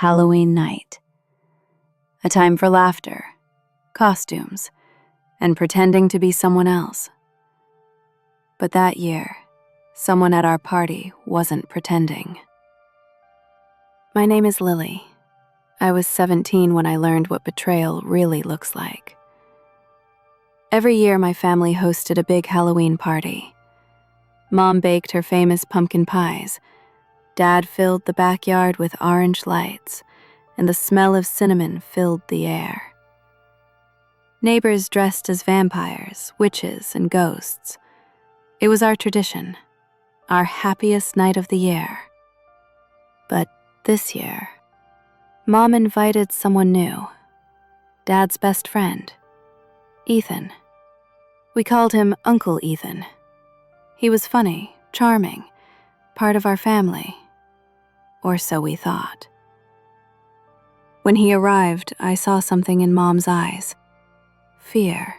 Halloween night. A time for laughter, costumes, and pretending to be someone else. But that year, someone at our party wasn't pretending. My name is Lily. I was 17 when I learned what betrayal really looks like. Every year, my family hosted a big Halloween party. Mom baked her famous pumpkin pies. Dad filled the backyard with orange lights, and the smell of cinnamon filled the air. Neighbors dressed as vampires, witches, and ghosts. It was our tradition, our happiest night of the year. But this year, Mom invited someone new, Dad's best friend, Ethan. We called him Uncle Ethan. He was funny, charming, part of our family, or so we thought. When he arrived, I saw something in Mom's eyes. Fear.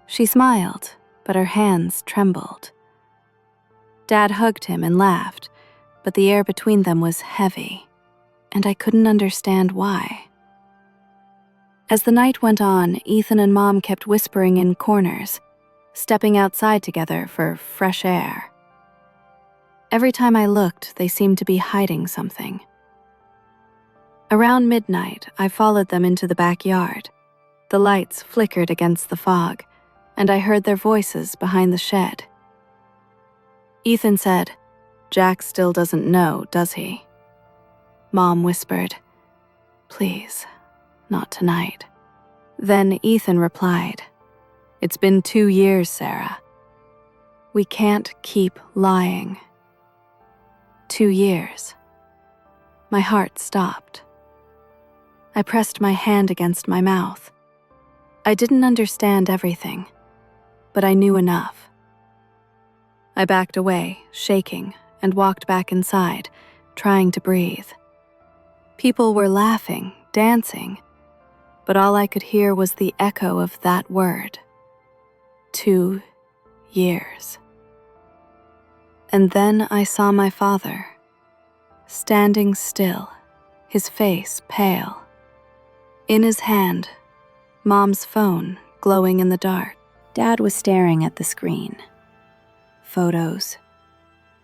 She smiled, but her hands trembled. Dad hugged him and laughed, but the air between them was heavy, and I couldn't understand why. As the night went on, Ethan and Mom kept whispering in corners, stepping outside together for fresh air. Every time I looked, they seemed to be hiding something. Around midnight, I followed them into the backyard. The lights flickered against the fog, and I heard their voices behind the shed. Ethan said, "Jack still doesn't know, does he?" Mom whispered, "Please, not tonight." Then Ethan replied, "It's been 2 years, Sarah. We can't keep lying." 2 years. My heart stopped. I pressed my hand against my mouth. I didn't understand everything, but I knew enough. I backed away, shaking, and walked back inside, trying to breathe. People were laughing, dancing, but all I could hear was the echo of that word. 2 years. And then I saw my father, standing still, his face pale. In his hand, Mom's phone glowing in the dark. Dad was staring at the screen. Photos,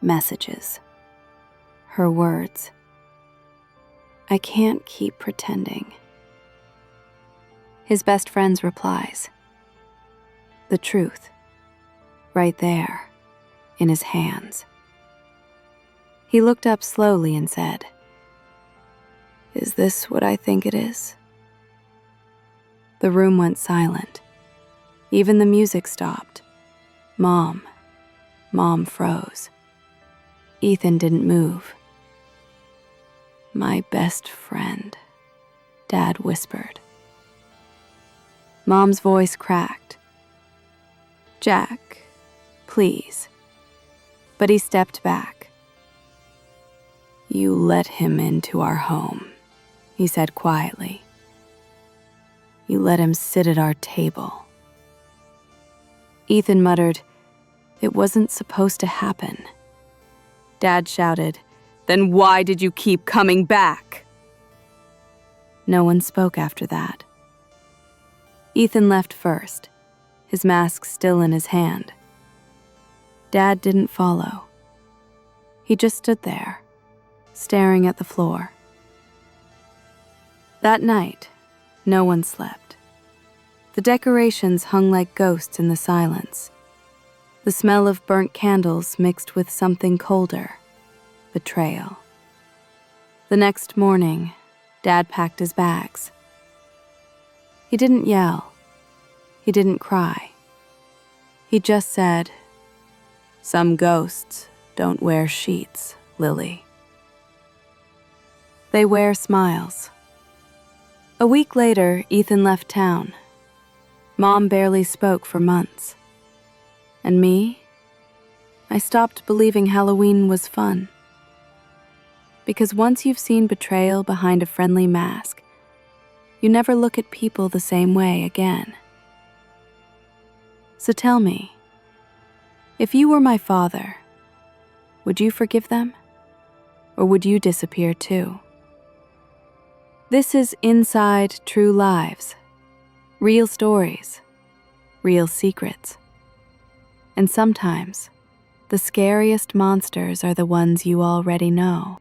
messages, her words. "I can't keep pretending." His best friend's replies. The truth, right there, in his hands. He looked up slowly and said, "Is this what I think it is?" The room went silent. Even the music stopped. Mom froze. Ethan didn't move. "My best friend," Dad whispered. Mom's voice cracked. "Jack, please." But he stepped back. "You let him into our home," he said quietly. "You let him sit at our table." Ethan muttered, "It wasn't supposed to happen." Dad shouted, "Then why did you keep coming back?" No one spoke after that. Ethan left first, his mask still in his hand. Dad didn't follow. He just stood there, staring at the floor. That night, no one slept. The decorations hung like ghosts in the silence. The smell of burnt candles mixed with something colder, betrayal. The next morning, Dad packed his bags. He didn't yell. He didn't cry. He just said, "Some ghosts don't wear sheets, Lily. They wear smiles." A week later, Ethan left town. Mom barely spoke for months. And me? I stopped believing Halloween was fun. Because once you've seen betrayal behind a friendly mask, you never look at people the same way again. So tell me, if you were my father, would you forgive them? Or would you disappear too? This is Inside True Lives. Real stories, real secrets. And sometimes, the scariest monsters are the ones you already know.